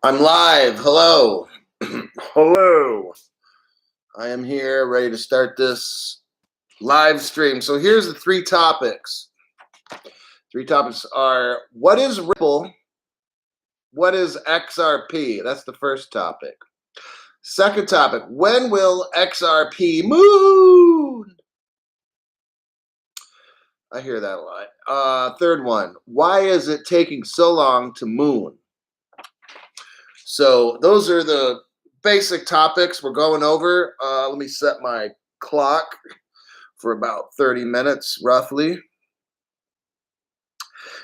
I'm live. Hello. Hello. I am here ready to start this live stream. So here's the three topics. Three topics are: what is Ripple? What is XRP? That's the first topic. Second topic: when will XRP moon? I hear that a lot. Third one: why is it taking so long to moon? So those are the basic topics we're going over. Let me set my clock for about 30 minutes roughly.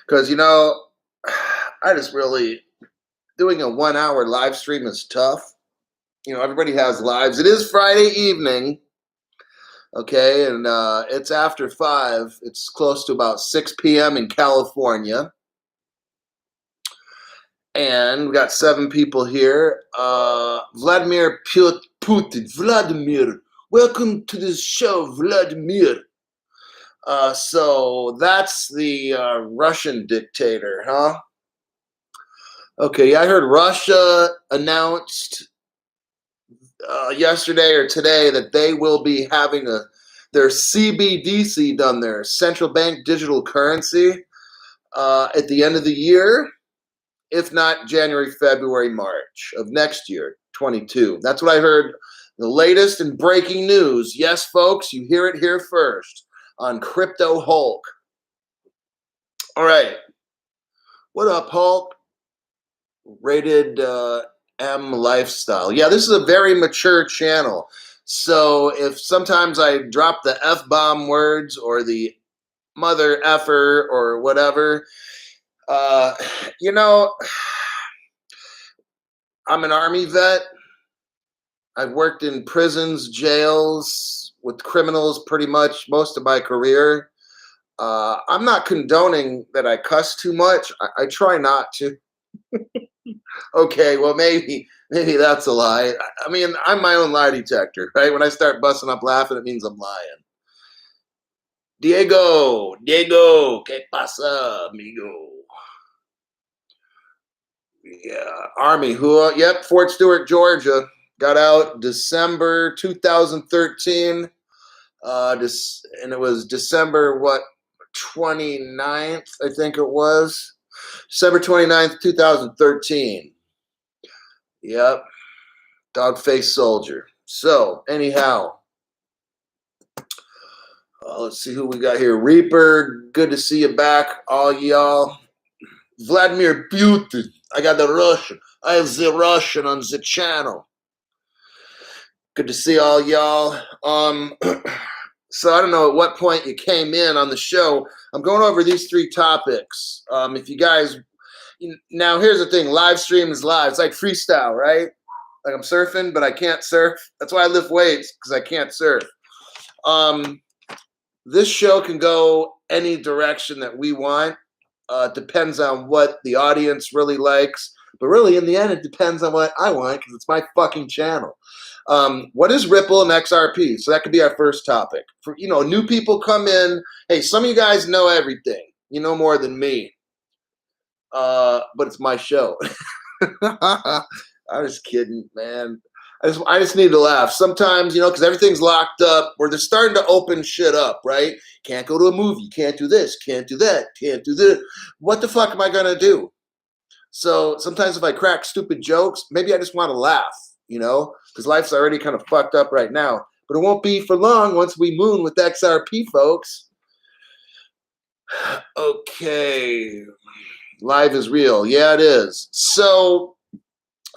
Because, I just really, doing a 1 hour live stream is tough. Everybody has lives. It is Friday evening. Okay. And it's after 5. It's close to about 6 p.m. in California. And we got 7 people here. Vladimir Putin. Vladimir. Welcome to the show, Vladimir. So that's the Russian dictator, huh? Okay, I heard Russia announced yesterday or today that they will be having their CBDC done, their central bank digital currency, at the end of the year, if not January, February, March of next year, 22. That's what I heard. The latest and breaking news. Yes, folks, you hear it here first on Crypto Hulk. All right. What up, Hulk? Rated M Lifestyle. Yeah, this is a very mature channel. So if sometimes I drop the F-bomb words or the mother effer or whatever, I'm an Army vet. I've worked in prisons, jails with criminals pretty much most of my career. I'm not condoning that I cuss too much. I try not to. Okay, well, maybe that's a lie. I mean, I'm my own lie detector, right? When I start busting up laughing, it means I'm lying. Diego, ¿qué pasa, amigo? Yeah, Army, who? Yep, Fort Stewart, Georgia. Got out December 2013. And it was December, 29th, I think it was. December 29th, 2013. Yep. Dog-faced soldier. So, anyhow, let's see who we got here. Reaper, good to see you back, all y'all. Vladimir Putin. I got the Russian. I have the Russian on the channel. Good to see all y'all. So I don't know at what point you came in on the show. I'm going over these 3 topics. If you guys, now here's the thing, live stream is live. It's like freestyle, right? Like I'm surfing, but I can't surf. That's why I lift weights, because I can't surf. This show can go any direction that we want. Depends on what the audience really likes. But really, in the end, it depends on what I want, because it's my fucking channel. What is Ripple and XRP? So that could be our first topic. For new people come in. Hey, some of you guys know everything. You know more than me. But it's my show. I'm just kidding, man. I just need to laugh. Sometimes, because everything's locked up, or they're starting to open shit up, right? Can't go to a movie. Can't do this. Can't do that. Can't do this. What the fuck am I going to do? So sometimes if I crack stupid jokes, maybe I just want to laugh, because life's already kind of fucked up right now. But it won't be for long once we moon with XRP, folks. Okay. Live is real. Yeah, it is. So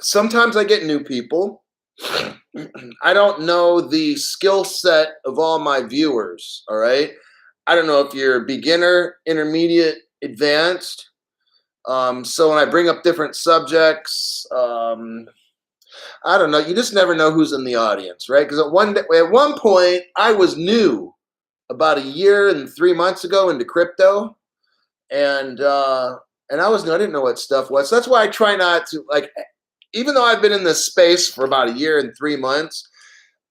sometimes I get new people. I don't know the skill set of all my viewers, all right? I don't know if you're beginner, intermediate, advanced. So when I bring up different subjects, I don't know. You just never know who's in the audience, right? Because at one point, I was new about a year and 3 months ago into crypto, and I didn't know what stuff was. So that's why I try not to, even though I've been in this space for about a year and 3 months,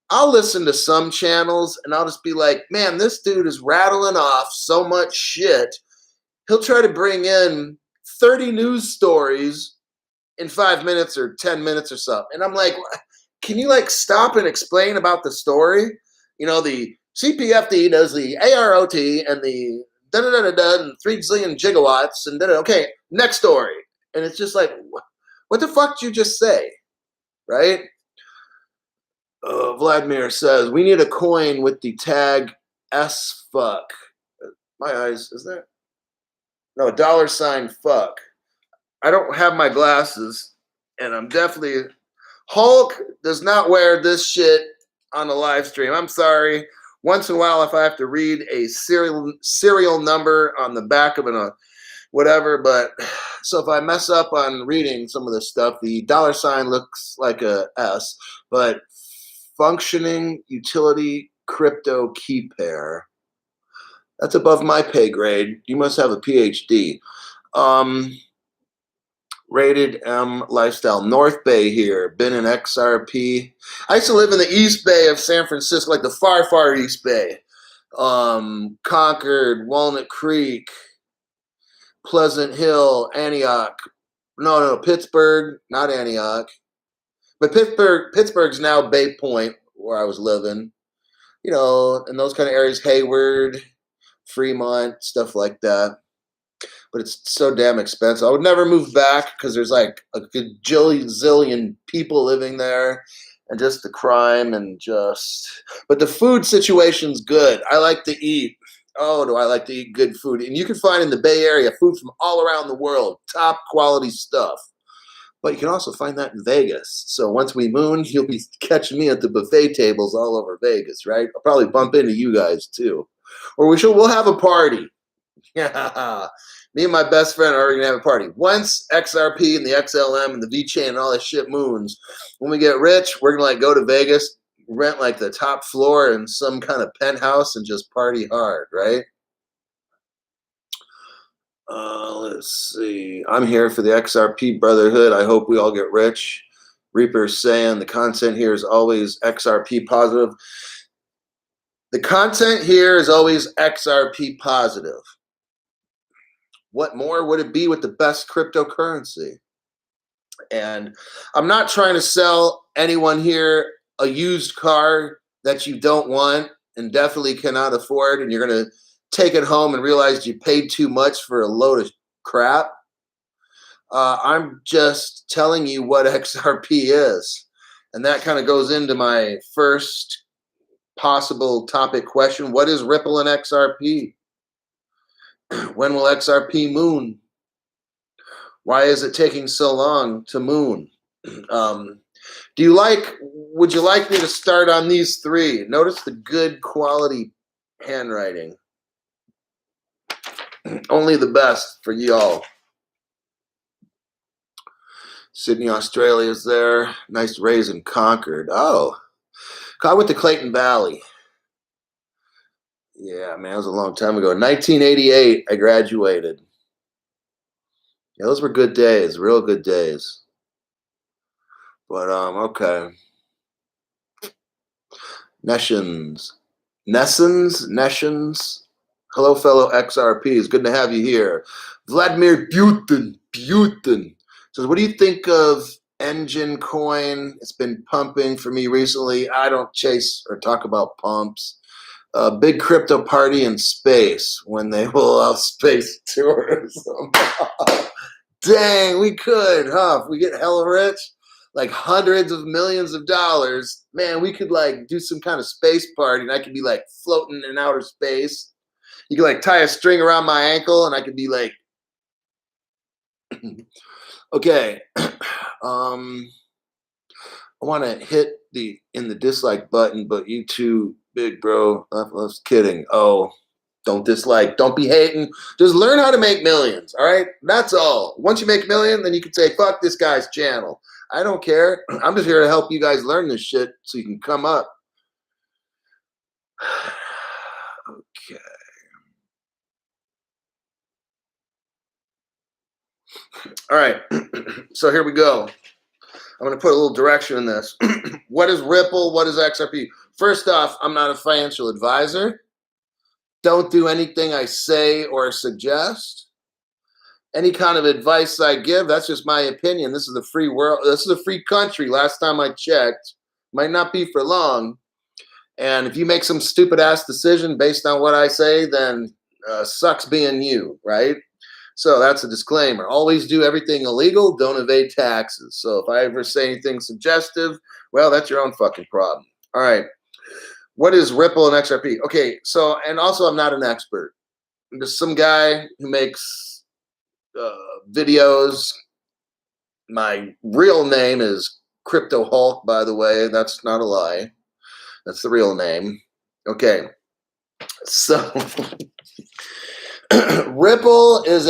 I'll listen to some channels and I'll just be like, man, this dude is rattling off so much shit. He'll try to bring in 30 news stories in 5 minutes or 10 minutes or something. And I'm like, can you like stop and explain about the story? You know, the CPFD does the AROT and the da da da da and 3 zillion gigawatts and da da. Okay, next story. And it's just like, what the fuck did you just say? Right? Vladimir says, we need a coin with the tag S fuck. My eyes, is that? No, $ fuck. I don't have my glasses, and I'm definitely. Hulk does not wear this shit on a live stream. I'm sorry. Once in a while, if I have to read a serial number on the back of a whatever, but so if I mess up on reading some of this stuff, the $ looks like a S, but functioning utility crypto key pair. That's above my pay grade. You must have a PhD. Rated M lifestyle. North Bay here. Been in XRP. I used to live in the East Bay of San Francisco, like the far, far East Bay. Concord, Walnut Creek, Pleasant Hill, Antioch. No, Pittsburgh, not Antioch. But Pittsburgh's now Bay Point, where I was living. You know, in those kind of areas, Hayward, Fremont, stuff like that. But it's so damn expensive. I would never move back because there's like a gajillion people living there, and just the crime and just. But the food situation's good. I like to eat. Oh, do I like to eat good food? And you can find in the Bay Area food from all around the world, top quality stuff. But you can also find that in Vegas. So once we moon, you'll be catching me at the buffet tables all over Vegas, right? I'll probably bump into you guys too, or we'll have a party. Yeah. Me and my best friend are going to have a party. Once XRP and the XLM and the vchain and all that shit moons, when we get rich, we're going to like go to Vegas, rent like the top floor in some kind of penthouse and just party hard, right? Let's see. I'm here for the XRP Brotherhood. I hope we all get rich. Reaper's saying the content here is always XRP positive. The content here is always XRP positive. What more would it be with the best cryptocurrency? And I'm not trying to sell anyone here a used car that you don't want and definitely cannot afford, and you're going to take it home and realize you paid too much for a load of crap. I'm just telling you what XRP is. And that kind of goes into my first possible topic question. What is Ripple and XRP? When will XRP moon? Why is it taking so long to moon? Would you like me to start on these three? Notice the good quality handwriting. Only the best for y'all. Sydney, Australia is there. Nice raise in Concord. Oh, I went to Clayton Valley. Yeah, man, that was a long time ago. 1988, I graduated. Yeah, those were good days, real good days. But, okay. Neshens. Hello, fellow XRPs. Good to have you here. Vladimir Putin says, what do you think of Engine Coin? It's been pumping for me recently. I don't chase or talk about pumps. A big crypto party in space when they will allow space tourism. Dang, we could, huh? If we get hella rich, like hundreds of millions of dollars, man, we could like do some kind of space party and I could be like floating in outer space. You could like tie a string around my ankle and I could be like, okay. I want to hit the dislike button, but you too, big bro. I was kidding. Oh, don't dislike. Don't be hating. Just learn how to make millions. All right. That's all. Once you make a million, then you can say, fuck this guy's channel. I don't care. I'm just here to help you guys learn this shit so you can come up. Okay. All right. So here we go. I'm going to put a little direction in this. What is Ripple? What is XRP? First off, I'm not a financial advisor. Don't do anything I say or suggest. any kind of advice I give, that's just my opinion. This is the free world. This is a free country. Last time I checked, might not be for long. And if you make some stupid ass decision based on what I say, then sucks being you, right? So that's a disclaimer. Always do everything illegal. Don't evade taxes. So if I ever say anything suggestive, well, that's your own fucking problem. All right. What is Ripple and XRP? Okay. So, and also I'm not an expert. I'm just some guy who makes videos. My real name is Crypto Hulk, by the way. That's not a lie. That's the real name. Okay. So Ripple is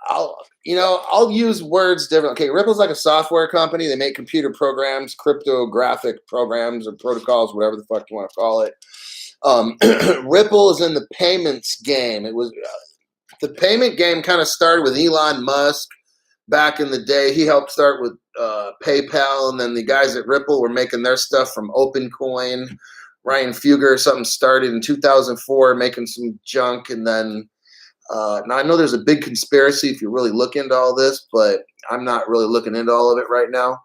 I'll use words different. Okay, Ripple's like a software company. They make computer programs, cryptographic programs or protocols, whatever the fuck you want to call it. Ripple is in the payments game. It was the payment game kind of started with Elon Musk back in the day. He helped start with PayPal, and then the guys at Ripple were making their stuff from OpenCoin. Ryan Fugger or something started in 2004 making some junk, and then now I know there's a big conspiracy if you really look into all this, but I'm not really looking into all of it right now.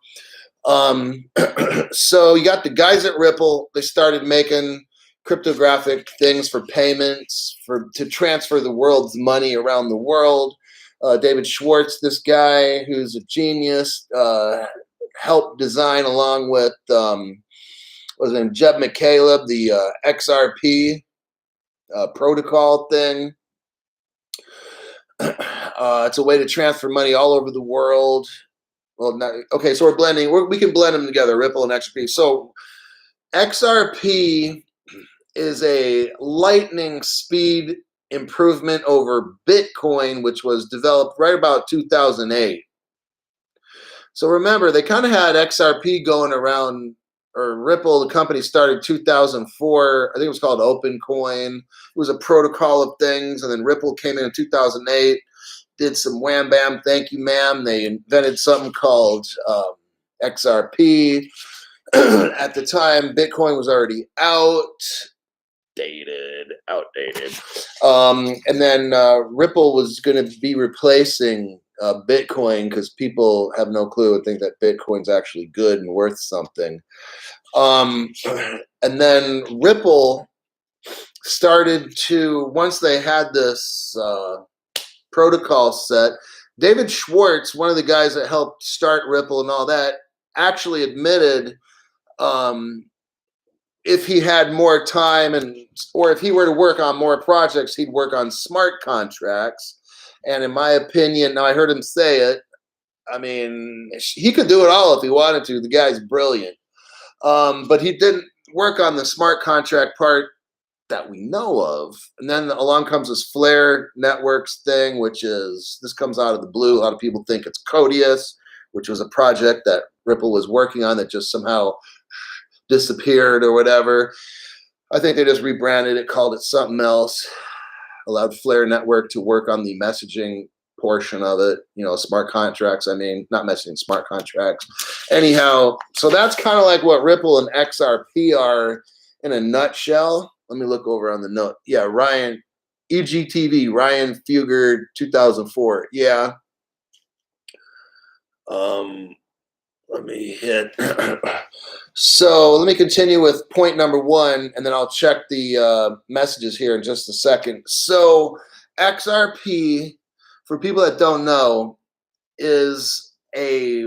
So you got the guys at Ripple. They started making cryptographic things for payments, to transfer the world's money around the world. David Schwartz, this guy who's a genius, helped design along with what's his name, Jeb McCaleb, the XRP protocol thing. It's a way to transfer money all over the world. Well, okay, so we can blend them together, Ripple and XRP. So XRP is a lightning speed improvement over Bitcoin, which was developed right about 2008. So remember, they kind of had XRP going around, or Ripple, the company started 2004. I think it was called OpenCoin. It was a protocol of things. And then Ripple came in 2008, did some wham bam, thank you ma'am. They invented something called XRP. At the time, Bitcoin was already outdated. And then Ripple was going to be replacing Bitcoin because people have no clue and think that Bitcoin's actually good and worth something. And then Ripple started to, once they had this protocol set, David Schwartz, one of the guys that helped start Ripple and all that, actually admitted if he had more time or if he were to work on more projects, he'd work on smart contracts. And in my opinion, now I heard him say it, I mean, he could do it all if he wanted to. The guy's brilliant. But he didn't work on the smart contract part that we know of. And then along comes this Flare Networks thing, this comes out of the blue. A lot of people think it's Codius, which was a project that Ripple was working on that just somehow disappeared or whatever. I think they just rebranded it, called it something else, allowed Flare Network to work on the messaging portion of it, smart contracts. I mean, not messaging, smart contracts. Anyhow, so that's kind of like what Ripple and XRP are in a nutshell. Let me look over on the note. Yeah, Ryan, EGTV, Ryan Fugger, 2004. Yeah. Let me hit. So let me continue with point number 1, and then I'll check the messages here in just a second. So XRP, for people that don't know, is a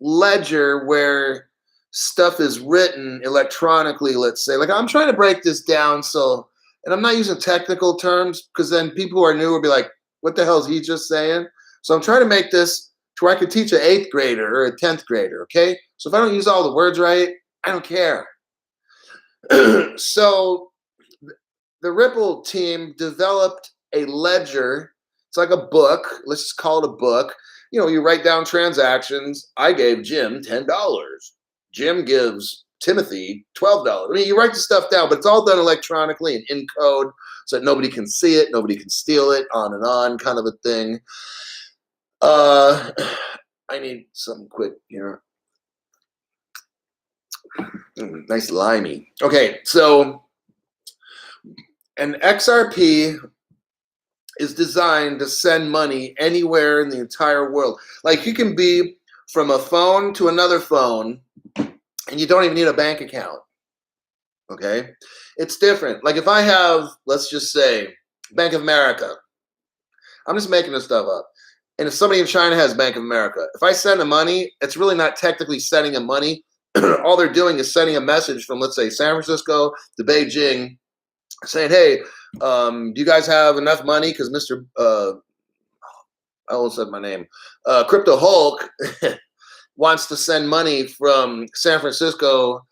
ledger where stuff is written electronically, let's say. Like, I'm trying to break this down, and I'm not using technical terms because then people who are new will be like, what the hell is he just saying? So I'm trying to make this to where I could teach an 8th grader or a 10th grader, okay? So if I don't use all the words right, I don't care. So the Ripple team developed a ledger. It's like a book. Let's just call it a book. You write down transactions. I gave Jim $10. Jim gives Timothy $12. I mean, you write the stuff down, but it's all done electronically and in code so that nobody can see it, nobody can steal it, on kind of a thing. I need something quick here. Nice limey. Okay, so an XRP is designed to send money anywhere in the entire world. Like you can be from a phone to another phone and you don't even need a bank account. Okay. It's different. Like if I have, let's just say, Bank of America, I'm just making this stuff up. And if somebody in China has Bank of America, if I send them money, it's really not technically sending them money. All they're doing is sending a message from, let's say, San Francisco to Beijing saying, hey, do you guys have enough money? Because Mr. I almost said my name. Crypto Hulk wants to send money from San Francisco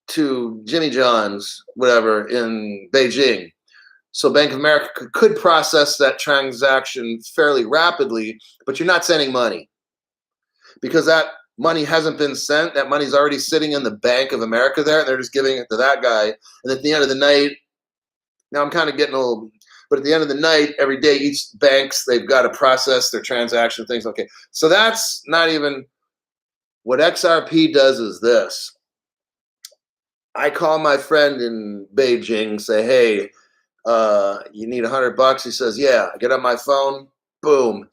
to Jimmy John's, whatever, in Beijing. So Bank of America could process that transaction fairly rapidly, but you're not sending money because that money hasn't been sent. That money's already sitting in the Bank of America there, and they're just giving it to that guy. And at the end of the night, now I'm kind of getting a little, but at the end of the night, every day, each banks, they've got to process their transaction things. Okay, so that's not even, what XRP does is this. I call my friend in Beijing, say, hey, you need $100? He says, yeah. I get on my phone, boom.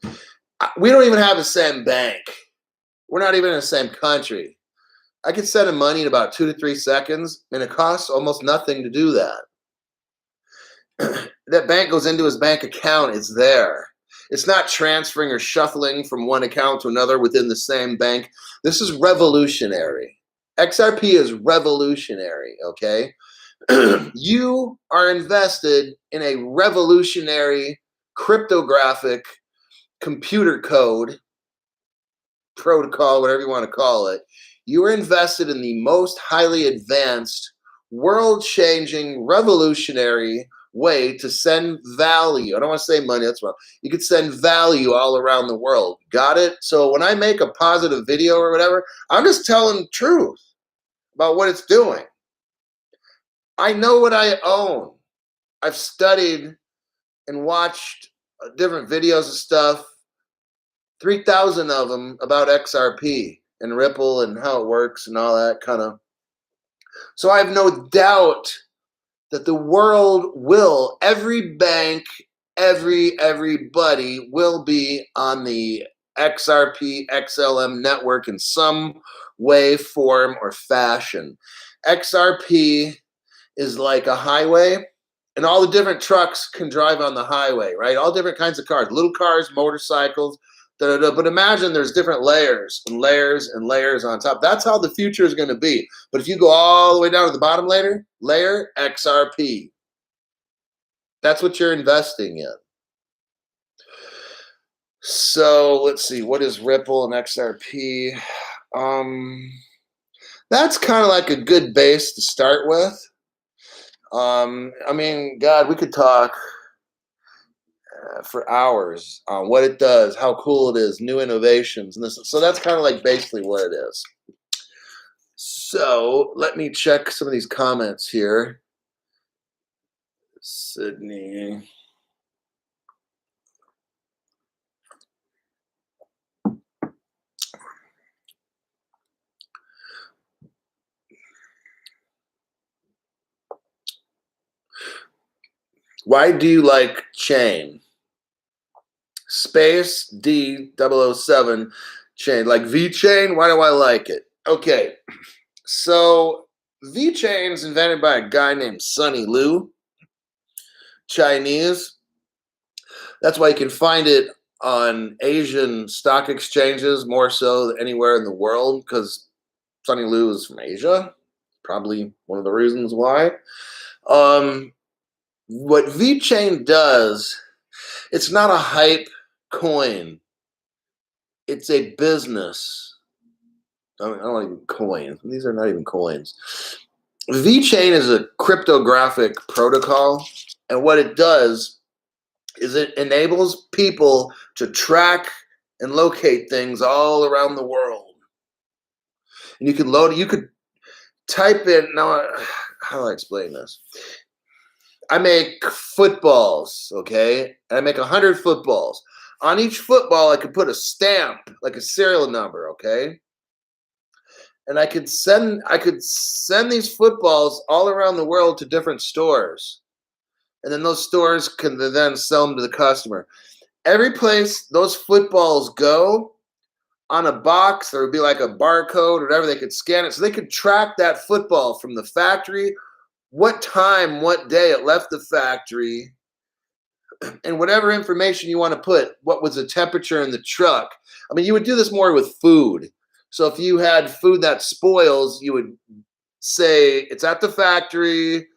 We don't even have the same bank. We're not even in the same country. I could send him money in about 2 to 3 seconds, and it costs almost nothing to do that. That bank goes into his bank account. It's there. It's not transferring or shuffling from one account to another within the same bank. This is revolutionary. XRP is revolutionary, okay? You are invested in a revolutionary cryptographic computer code, protocol, whatever you want to call it. You are invested in the most highly advanced, world-changing, revolutionary way to send value. I don't want to say money, that's wrong. You could send value all around the world. Got it? So when I make a positive video or whatever, I'm just telling the truth about what it's doing. I know what I own. I've studied and watched different videos and stuff, 3,000 of them about XRP and Ripple and how it works and all that kind of. So I have no doubt that the world will, every bank, everybody will be on the XRP, XLM network in some way, form, or fashion. XRP is like a highway, and all the different trucks can drive on the highway, right? All different kinds of cars, little cars, motorcycles, but imagine there's different layers and layers and layers on top. That's how the future is going to be. But if you go all the way down to the bottom layer, XRP. That's what you're investing in. So let's see, what is Ripple and XRP? That's kind of like a good base to start with. I mean, God, we could talk for hours on what it does, how cool it is, new innovations, and this. So that's kind of like basically what it is. So let me check some of these comments here. Sydney. Why do you like chain? Space D007 chain. Like vchain, why do I like it? Okay, so vchain's invented by a guy named Sonny Liu, Chinese. That's why you can find it on Asian stock exchanges more so than anywhere in the world, because Sonny Liu is from Asia. Probably one of the reasons why. What vchain does, it's not a hype coin. It's a business. I don't even coin. These are not even coins. vchain is a cryptographic protocol, and what it does is it enables people to track and locate things all around the world. And you could load it. You could type in. Now, how do I explain this? I make footballs, okay? And I make 100 footballs. On each football, I could put a stamp, like a serial number, okay? And I could send these footballs all around the world to different stores. and then those stores can then sell them to the customer. Every place those footballs go, on a box, there would be like a barcode or whatever. They could scan it, so they could track that football from the factory, what time, what day it left the factory, and whatever information you want to put. What was the temperature in the truck? I mean, you would do this more with food. So if you had food that spoils, you would say it's at the factory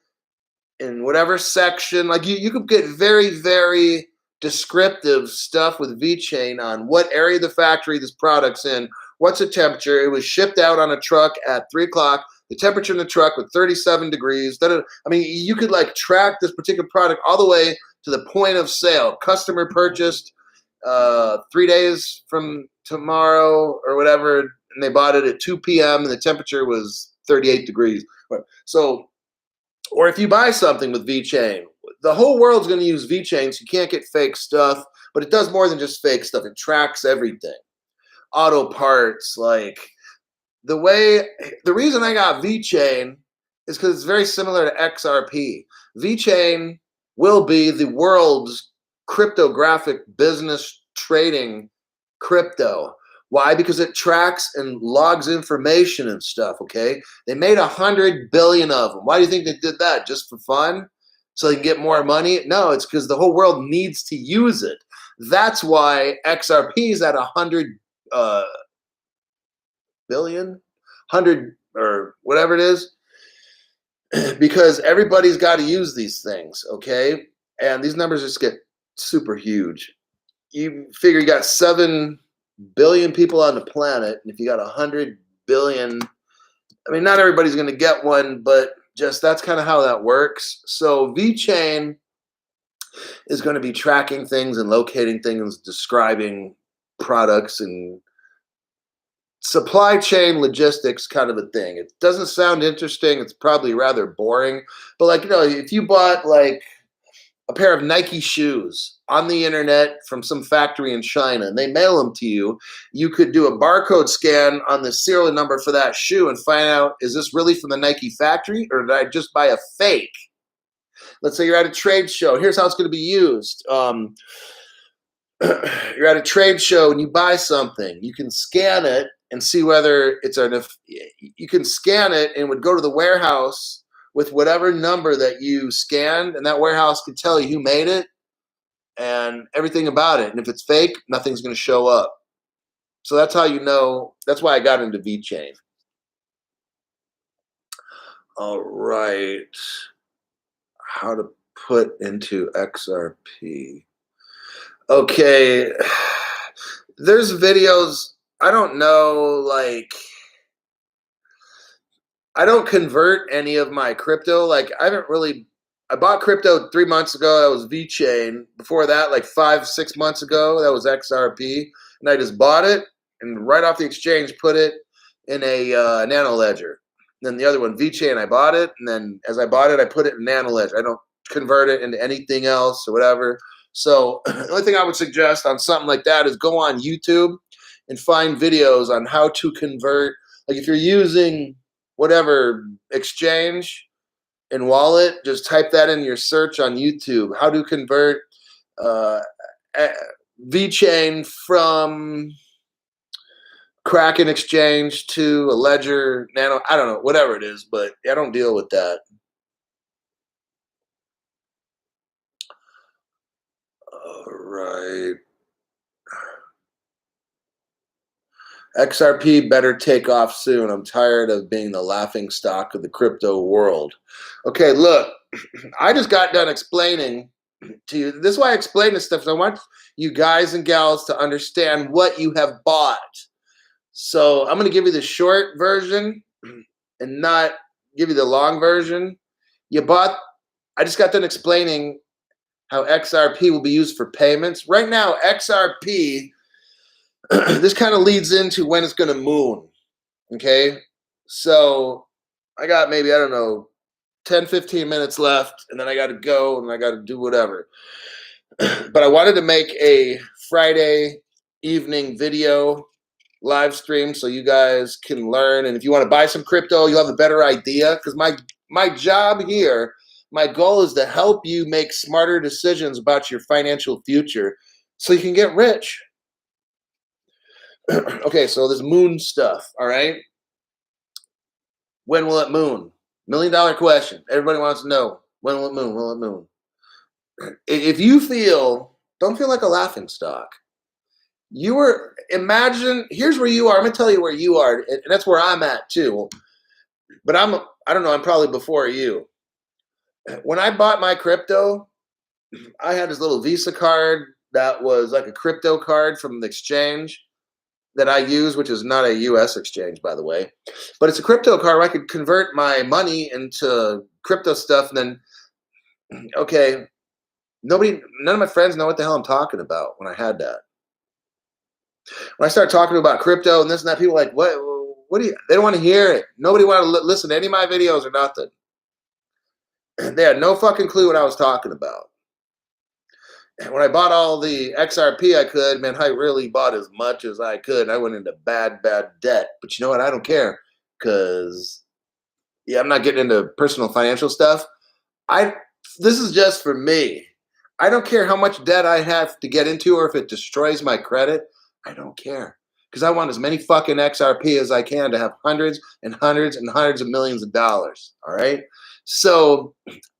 in whatever section. Like you could get very, very descriptive stuff with vchain on what area of the factory this product's in, what's the temperature. It was shipped out on a truck at 3 o'clock. The temperature in the truck was 37 degrees. I mean, you could like track this particular product all the way to the point of sale. Customer purchased 3 days from tomorrow or whatever, and they bought it at 2 p.m. and the temperature was 38 degrees. So, or if you buy something with vchain, the whole world's going to use vchain, so you can't get fake stuff, but it does more than just fake stuff. It tracks everything. Auto parts, like the reason I got vchain is because it's very similar to XRP. vchain will be the world's cryptographic business trading crypto. Why? Because it tracks and logs information and stuff, okay? They made 100 billion of them. Why do you think they did that? Just for fun? So they can get more money? No, it's because the whole world needs to use it. That's why XRP is at 100 billion, 100 or whatever it is, because everybody's got to use these things, okay? And these numbers just get super huge. You figure you got 7 billion people on the planet, and if you got 100 billion, I mean, not everybody's going to get one, but just that's kind of how that works. So vchain is going to be tracking things and locating things, describing products and supply chain logistics, kind of a thing. It doesn't sound interesting. It's probably rather boring, but like, you know, if you bought like a pair of Nike shoes on the internet from some factory in China and they mail them to you, you could do a barcode scan on the serial number for that shoe and find out, is this really from the Nike factory or did I just buy a fake? Let's say you're at a trade show. Here's how it's going to be used. You're at a trade show and you buy something. You can scan it and see whether it's you can scan it and it would go to the warehouse with whatever number that you scanned, and that warehouse could tell you who made it and everything about it. And if it's fake, nothing's going to show up. So that's how you know. That's why I got into vchain. All right. How to put into XRP. Okay. There's videos. I don't know, like, I don't convert any of my crypto. Like, I bought crypto 3 months ago. That was vchain. Before that, like 5-6 months ago, that was XRP. And I just bought it and right off the exchange, put it in a nano ledger. And then the other one, vchain, I bought it. And then as I bought it, I put it in nano ledger. I don't convert it into anything else or whatever. So the only thing I would suggest on something like that is go on YouTube and find videos on how to convert. Like if you're using whatever exchange and wallet, just type that in your search on YouTube. How to convert vchain from Kraken exchange to a ledger, nano, I don't know, whatever it is, but I don't deal with that. All right. XRP better take off soon. I'm tired of being the laughing stock of the crypto world. Okay, look, I just got done explaining to you. This is why I explain this stuff. I want you guys and gals to understand what you have bought. So I'm going to give you the short version and not give you the long version. I just got done explaining how XRP will be used for payments. Right now, XRP, this kind of leads into when it's going to moon, okay? So I got maybe, I don't know, 10, 15 minutes left, and then I got to go, and I got to do whatever. But I wanted to make a Friday evening video live stream so you guys can learn. And if you want to buy some crypto, you'll have a better idea. Because my job here, My goal is to help you make smarter decisions about your financial future so you can get rich. Okay, so this moon stuff, all right? When will it moon? $1 million question. Everybody wants to know. When will it moon? Will it moon? If you don't feel like a laughing stock. Imagine, here's where you are. I'm going to tell you where you are, and that's where I'm at too. But I don't know, I'm probably before you. When I bought my crypto, I had this little Visa card that was like a crypto card from the exchange that I use, which is not a US exchange, by the way. But it's a crypto card where I could convert my money into crypto stuff. And then, okay, none of my friends know what the hell I'm talking about when I had that. When I started talking about crypto and this and that, people were like, what do you, they don't want to hear it. Nobody wanted to listen to any of my videos or nothing. They had no fucking clue what I was talking about. And when I bought all the XRP I could, man, I really bought as much as I could. And I went into bad debt. But you know what? I don't care because, yeah, I'm not getting into personal financial stuff. This is just for me. I don't care how much debt I have to get into or if it destroys my credit. I don't care because I want as many fucking XRP as I can to have hundreds and hundreds and hundreds of millions of dollars. All right. So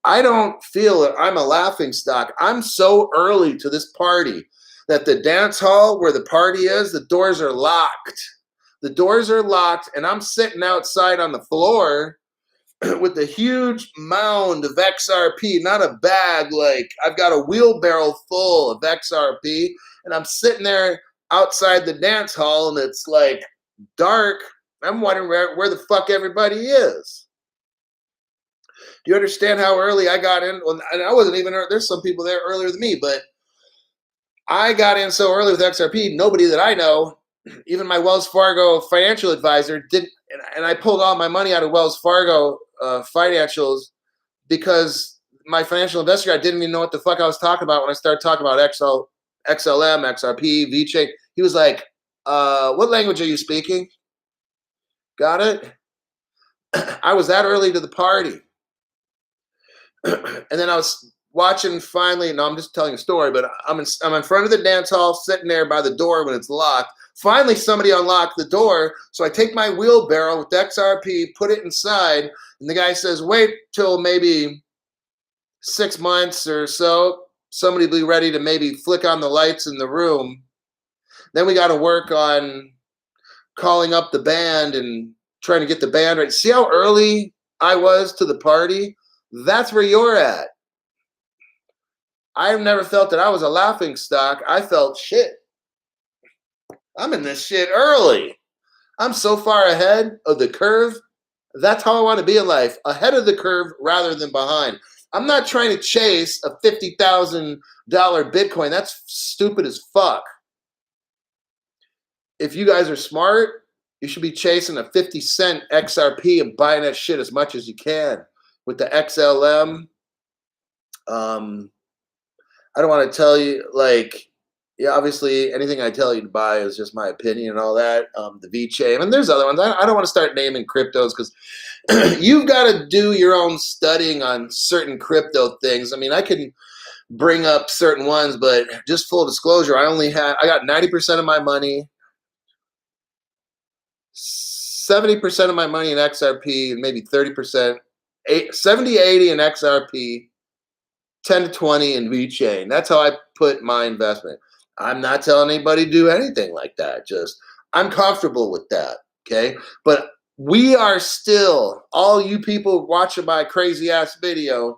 I don't feel that I'm a laughing stock. I'm so early to this party that the dance hall where the party is, the doors are locked. The doors are locked, and I'm sitting outside on the floor with a huge mound of XRP, not a bag. Like I've got a wheelbarrow full of XRP, and I'm sitting there outside the dance hall, and it's like dark. I'm wondering where the fuck everybody is. Do you understand how early I got in? Well, and I wasn't even, there's some people there earlier than me, but I got in so early with XRP, nobody that I know, even my Wells Fargo financial advisor didn't, and I pulled all my money out of Wells Fargo financials because my financial investor guy didn't even know what the fuck I was talking about when I started talking about XLM, XRP, vchain. He was like, what language are you speaking? Got it? I was that early to the party. And then I was watching finally, no, I'm just telling a story, but I'm in front of the dance hall, sitting there by the door when it's locked. Finally, somebody unlocked the door. So I take my wheelbarrow with XRP, put it inside, and the guy says, wait till maybe 6 months or so. Somebody will be ready to maybe flick on the lights in the room. Then we got to work on calling up the band and trying to get the band right. See how early I was to the party? That's where you're at. I've never felt that I was a laughing stock. I felt shit. I'm in this shit early. I'm so far ahead of the curve. That's how I want to be in life. Ahead of the curve rather than behind. I'm not trying to chase a $50,000 Bitcoin. That's stupid as fuck. If you guys are smart, you should be chasing a 50-cent XRP and buying that shit as much as you can. With the XLM, I don't want to tell you, like, yeah, obviously anything I tell you to buy is just my opinion and all that. The vchain, and there's other ones. I don't want to start naming cryptos because you've got to do your own studying on certain crypto things. I mean, I can bring up certain ones, but just full disclosure, I got 90% of my money, 70% of my money in XRP, and maybe 30%. 70-80 in XRP, 10 to 20 in vchain. That's how I put my investment. I'm not telling anybody to do anything like that. Just I'm comfortable with that. Okay. But we are still, all you people watching my crazy ass video,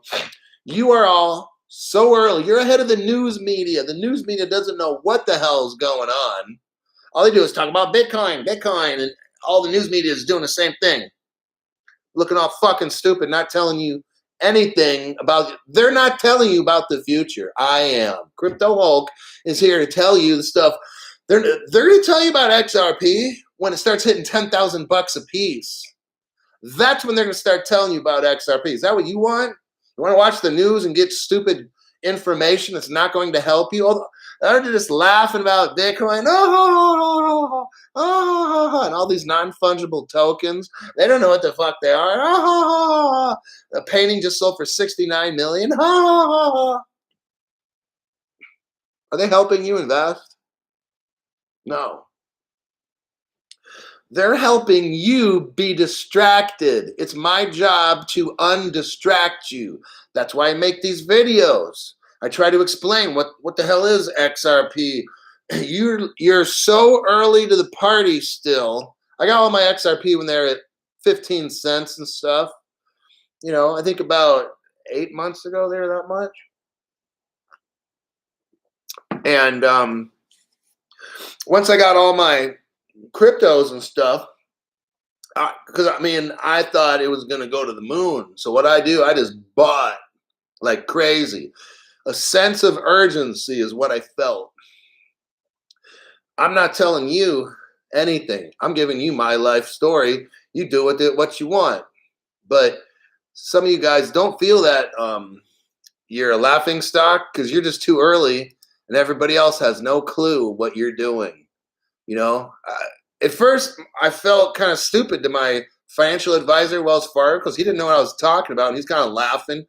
you are all so early. You're ahead of the news media. The news media doesn't know what the hell is going on. All they do is talk about Bitcoin, and all the news media is doing the same thing. Looking all fucking stupid, not telling you anything about, they're not telling you about the future. I am. Crypto Hulk is here to tell you the stuff. They're going to tell you about XRP when it starts hitting $10,000 a piece. That's when they're going to start telling you about XRP. Is that what you want? You want to watch the news and get stupid information that's not going to help you? They're just laughing about Bitcoin, and all all these non-fungible tokens. They don't know what the fuck they are. A painting just sold for 69 million. Are they helping you invest? No. They're helping you be distracted. It's my job to undistract you. That's why I make these videos. I try to explain what the hell is XRP. You're so early to the party still. I got all my XRP when they're at 15 cents and stuff. You know, I think about 8 months ago they were that much. And once I got all my cryptos and stuff, because I thought it was going to go to the moon. So what I do, I just bought like crazy. A sense of urgency is what I felt. I'm not telling you anything. I'm giving you my life story. You do with it what you want. But some of you guys don't feel that you're a laughing stock because you're just too early and everybody else has no clue what you're doing. You know, at first I felt kind of stupid to my financial advisor, Wells Fargo, because he didn't know what I was talking about. And he's kind of laughing.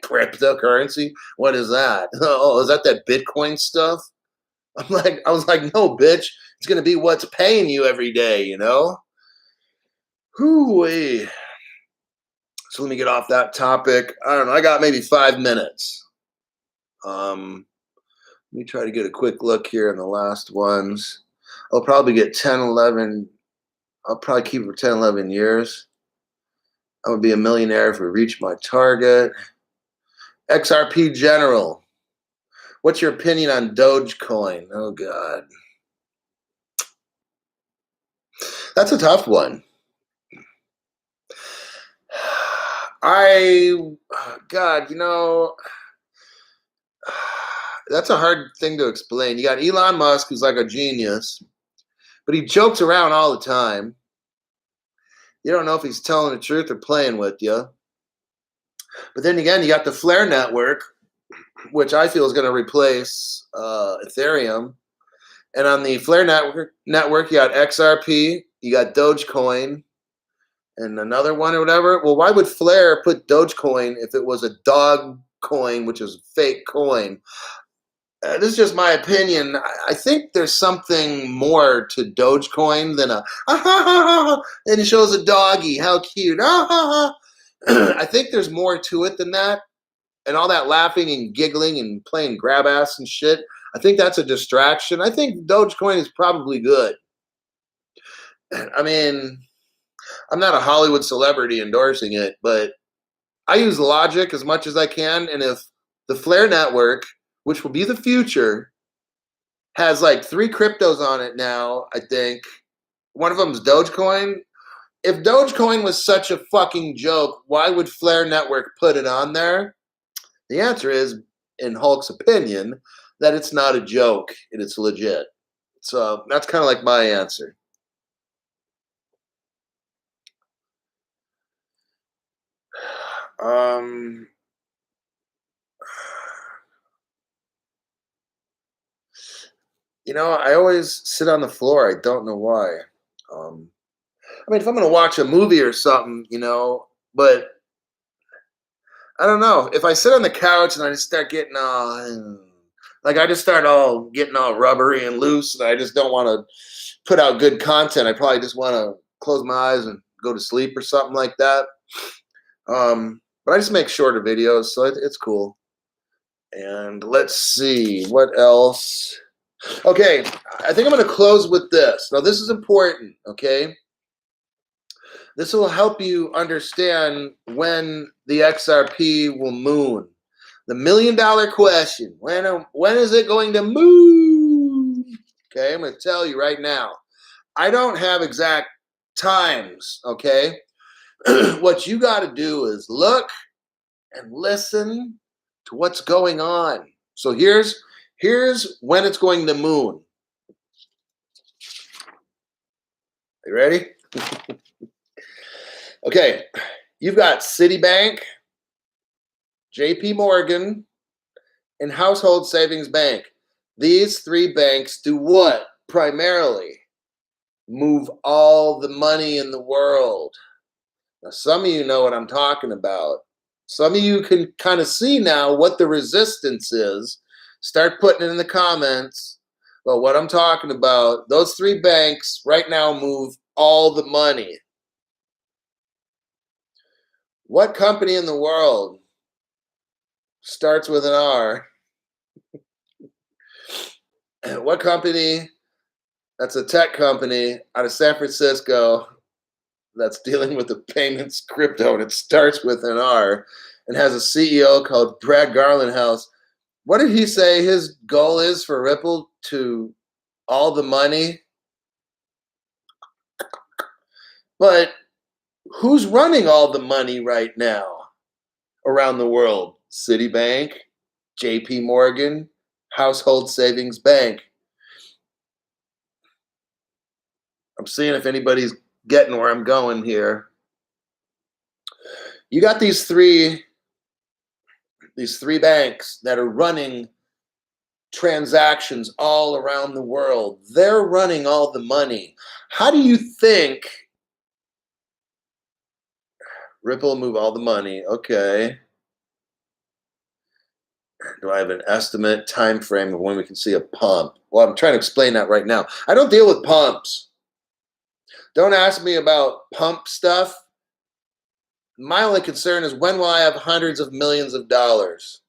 Cryptocurrency? What is that? Oh, is that Bitcoin stuff? I was like, no, bitch. It's going to be what's paying you every day, you know? Hoo-wee. So let me get off that topic. I don't know. I got maybe 5 minutes. Let me try to get a quick look here in the last ones. I'll probably get 10, 11. I'll probably keep it for 10, 11 years. I would be a millionaire if we reach my target. XRP General. What's your opinion on Dogecoin? Oh, God. That's a tough one. God, you know, that's a hard thing to explain. You got Elon Musk, who's like a genius, but he jokes around all the time. You don't know if he's telling the truth or playing with you. But then again, you got the Flare network, which I feel is going to replace Ethereum. And on the Flare network, you got XRP, you got Dogecoin, and another one or whatever. Well, why would Flare put Dogecoin if it was a dog coin, which is a fake coin? This is just my opinion. I think there's something more to Dogecoin than and it shows a doggy. How cute. I think there's more to it than that. And all that laughing and giggling and playing grab ass and shit. I think that's a distraction. I think Dogecoin is probably good. I mean, I'm not a Hollywood celebrity endorsing it, but I use logic as much as I can. And if the Flare network, which will be the future, has like 3 cryptos on it now, I think. One of them is Dogecoin. If Dogecoin was such a fucking joke, why would Flare network put it on there? The answer is, in Hulk's opinion, that it's not a joke and it's legit. So that's kind of like my answer. You know, I always sit on the floor. I don't know why. I mean, if I'm going to watch a movie or something, you know, but I don't know. If I sit on the couch and I just start getting I just start getting all rubbery and loose, and I just don't want to put out good content. I probably just want to close my eyes and go to sleep or something like that. But I just make shorter videos, so it's cool. And let's see what else. Okay, I think I'm going to close with this. Now, this is important, okay? This will help you understand when the XRP will moon. The $1 million question, when is it going to moon? Okay, I'm going to tell you right now. I don't have exact times, okay? What you got to do is look and listen to what's going on. So here's when it's going to moon. You ready? Okay, you've got Citibank, JP Morgan, and Household Savings Bank. These 3 banks do what primarily? move all the money in the world. Now, some of you know what I'm talking about. Some of you can kind of see now what the resistance is. Start putting it in the comments about what I'm talking about. Those three banks right now move all the money. What company in the world starts with an R? What company that's a tech company out of San Francisco that's dealing with the payments crypto and it starts with an R and has a CEO called Brad Garlinghouse? What did he say his goal is for Ripple to all the money? But who's running all the money right now around the world? Citibank, JP Morgan, Household Savings Bank. I'm seeing if anybody's getting where I'm going here. You got these three banks that are running transactions all around the world. They're running all the money. How do you think Ripple move all the money? Okay. Do I have an estimate time frame of when we can see a pump? Well, I'm trying to explain that right now. I don't deal with pumps. Don't ask me about pump stuff. My only concern is when will I have hundreds of millions of dollars?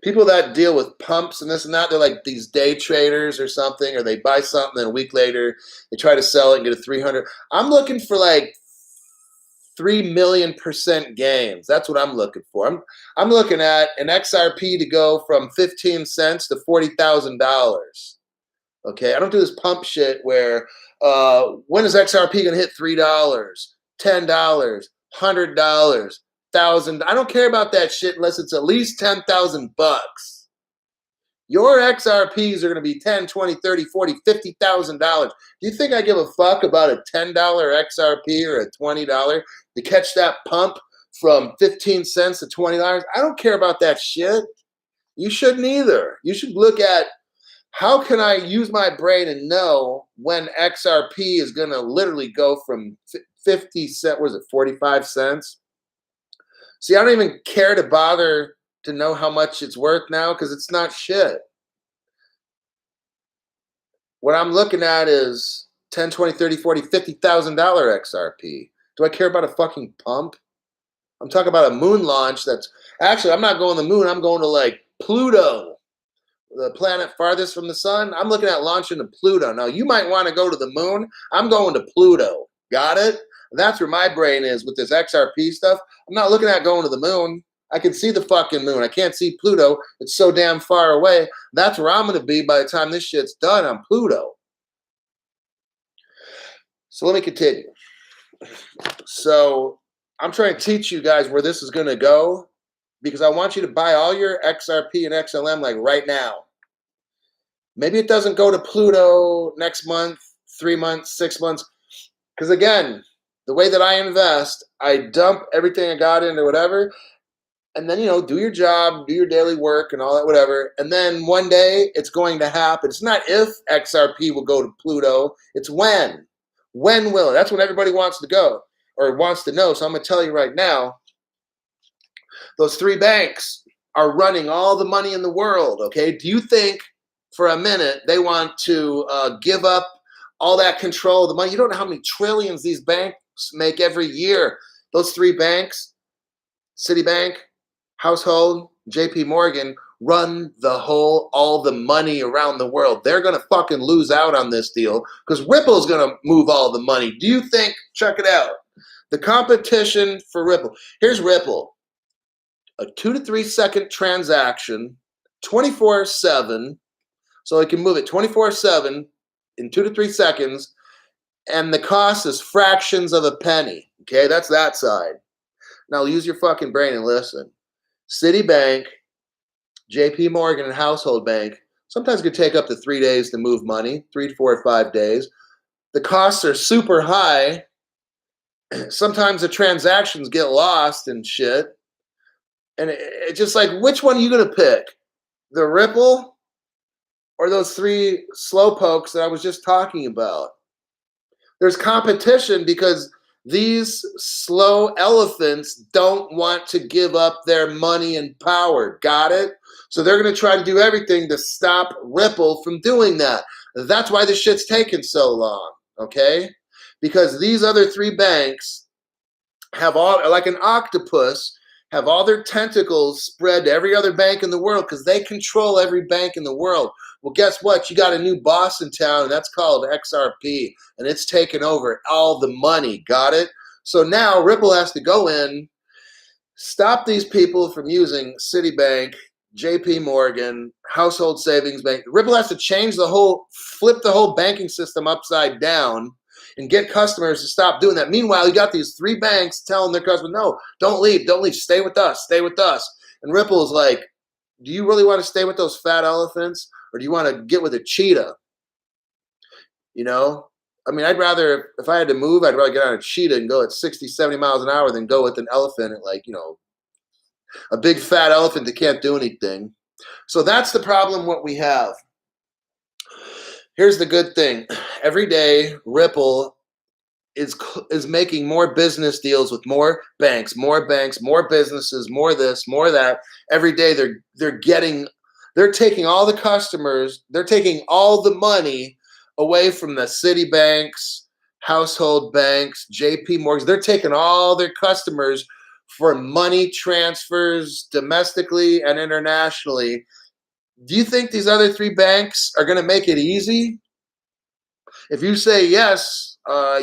People that deal with pumps and this and that, they're like these day traders or something, or they buy something and a week later they try to sell it and get a 300. I'm looking for like 3,000,000% gains. That's what I'm looking for. I'm looking at an XRP to go from 15 cents to $40,000. Okay, I don't do this pump shit where when is XRP gonna hit $3, $10, $100, $1,000? I don't care about that shit unless it's at least 10,000 bucks. Your XRPs are gonna be 10, 20, 30, 40, $50,000. Do you think I give a fuck about a $10 XRP or a $20 to catch that pump from 15 cents to $20? I don't care about that shit. You shouldn't either. You should look at how can I use my brain and know when XRP is going to literally go from 50 cents, what is it, 45 cents? See, I don't even care to bother to know how much it's worth now because it's not shit. What I'm looking at is 10, 20, 30, 40, $50,000 XRP. Do I care about a fucking pump? I'm talking about a moon launch that's actually, I'm not going to the moon. I'm going to like Pluto, the planet farthest from the sun. I'm looking at launching to Pluto. Now, you might want to go to the moon. I'm going to Pluto. Got it? That's where my brain is with this XRP stuff. I'm not looking at going to the moon. I can see the fucking moon. I can't see Pluto. It's so damn far away. That's where I'm going to be by the time this shit's done on Pluto. So let me continue. So I'm trying to teach you guys where this is going to go because I want you to buy all your XRP and XLM like right now. Maybe it doesn't go to Pluto next month, 3 months, 6 months. Because again, the way that I invest, I dump everything I got into whatever, and then, do your job, do your daily work and all that, whatever. And then one day it's going to happen. It's not if XRP will go to Pluto, it's when. When will it? That's what everybody wants to go or wants to know. So I'm going to tell you right now, those three banks are running all the money in the world, okay? Do you think for a minute they want to give up all that control of the money? You don't know how many trillions these banks make every year. Those three banks, Citibank, Household, JP Morgan, run all the money around the world. They're going to fucking lose out on this deal because Ripple's going to move all the money. Do you think, check it out, the competition for Ripple. Here's Ripple, a 2 to 3 second transaction, 24/7. So it can move it 24/7 in 2 to 3 seconds. And the cost is fractions of a penny. Okay, that's that side. Now use your fucking brain and listen. Citibank, JP Morgan, and Household Bank sometimes could take up to 3 days to move money, 3 to 4 or 5 days. The costs are super high. Sometimes the transactions get lost and shit. And it's just like, which one are you going to pick? The Ripple or those three slow pokes that I was just talking about? There's competition because these slow elephants don't want to give up their money and power. Got it? So they're going to try to do everything to stop Ripple from doing that. That's why this shit's taken so long, okay? Because these other three banks have all, like an octopus, have all their tentacles spread to every other bank in the world because they control every bank in the world. Well, guess what? You got a new boss in town, and that's called XRP, and it's taken over all the money. Got it? So now Ripple has to go in, stop these people from using Citibank, JP Morgan, Household Savings Bank. Ripple has to change the whole, flip the whole banking system upside down and get customers to stop doing that. Meanwhile, you got these three banks telling their customers, no, don't leave, stay with us, stay with us. And Ripple is like, do you really want to stay with those fat elephants, or do you want to get with a cheetah? You know, I mean, I'd rather, if I had to move, I'd rather get on a cheetah and go at 60, 70 miles an hour than go with an elephant at, like, you know, a big fat elephant that can't do anything. So that's the problem what we have. Here's the good thing. Every day, Ripple is making more business deals with more banks, more businesses, more this, more that. Every day they're taking all the customers, they're taking all the money away from the Citibanks, household banks, JP Morgan. They're taking all their customers for money transfers domestically and internationally. Do you think these other three banks are going to make it easy? If you say yes,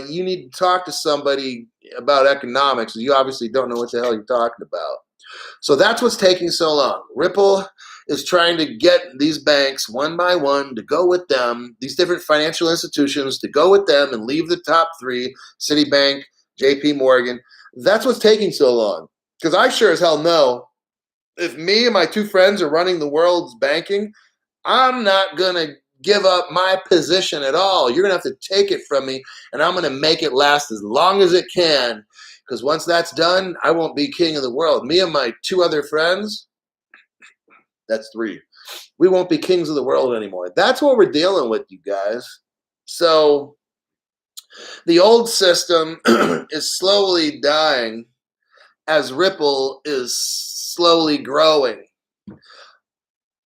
you need to talk to somebody about economics. You obviously don't know what the hell you're talking about. So that's what's taking so long. Ripple is trying to get these banks one by one to go with them, these different financial institutions to go with them and leave the top three, Citibank, JP Morgan. That's what's taking so long. Because I sure as hell know if me and my two friends are running the world's banking, I'm not going to give up my position at all. You're going to have to take it from me, and I'm going to make it last as long as it can. Because once that's done, I won't be king of the world. Me and my two other friends, that's three, we won't be kings of the world anymore. That's what we're dealing with, you guys. So the old system is slowly dying as Ripple is slowly growing.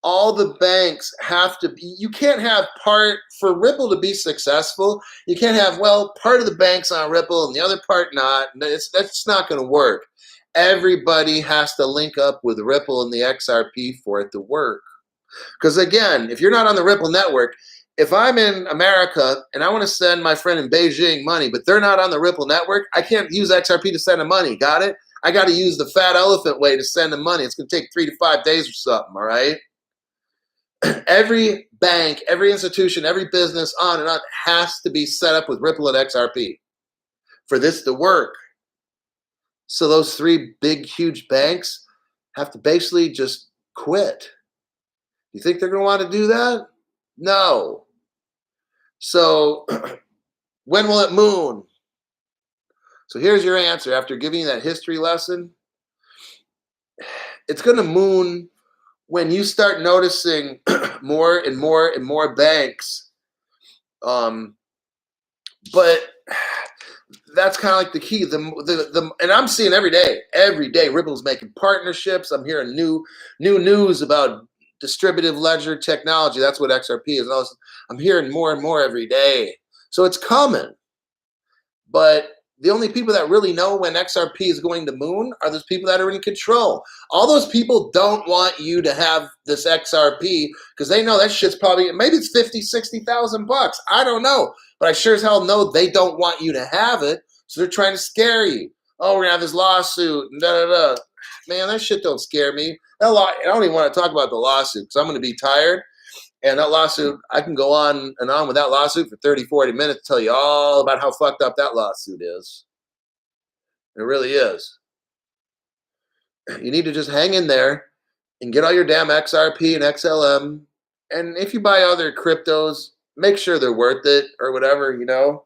All the banks have to be, you can't have for Ripple to be successful, you can't have, well, part of the bank's on Ripple and the other part not. That's not going to work. Everybody has to link up with Ripple and the XRP for it to work. Because again, if you're not on the Ripple network, if I'm in America and I want to send my friend in Beijing money, but they're not on the Ripple network, I can't use XRP to send them money. Got it? I got to use the fat elephant way to send them money. It's going to take 3 to 5 days or something, all right? Every bank, every institution, every business on and on has to be set up with Ripple and XRP for this to work. So those three big, huge banks have to basically just quit. You think they're going to want to do that? No. So when will it moon? So here's your answer after giving you that history lesson. It's going to moon when you start noticing more and more and more banks. But that's kind of like the key. And I'm seeing every day, Ripple's making partnerships. I'm hearing new news about distributive ledger technology. That's what XRP is. I'm hearing more and more every day. So it's coming. But the only people that really know when XRP is going to moon are those people that are in control. All those people don't want you to have this XRP because they know that shit's probably, maybe it's 50, 60,000 bucks. I don't know. But I sure as hell know they don't want you to have it. So they're trying to scare you. Oh, we're going to have this lawsuit and da-da-da. Man, that shit don't scare me. I don't even want to talk about the lawsuit because I'm going to be tired. And that lawsuit, I can go on and on with that lawsuit for 30, 40 minutes to tell you all about how fucked up that lawsuit is. It really is. You need to just hang in there and get all your damn XRP and XLM. And if you buy other cryptos, make sure they're worth it or whatever, you know.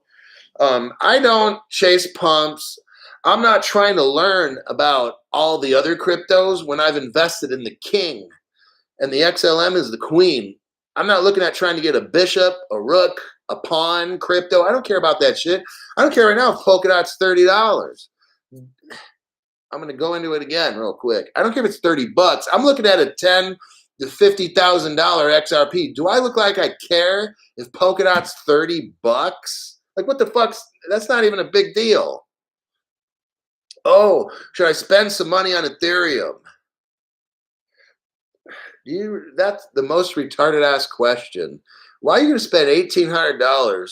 I don't chase pumps. I'm not trying to learn about all the other cryptos when I've invested in the king. And the XLM is the queen. I'm not looking at trying to get a bishop, a rook, a pawn crypto. I don't care about that shit. I don't care right now if Polkadot's $30. I'm going to go into it again real quick. I don't care if it's $30. I'm looking at a $10,000 to $50,000 XRP. Do I look like I care if Polkadot's $30? Like, what the fuck's, that's not even a big deal. Oh, should I spend some money on Ethereum? That's the most retarded ass question. Why are you going to spend $1,800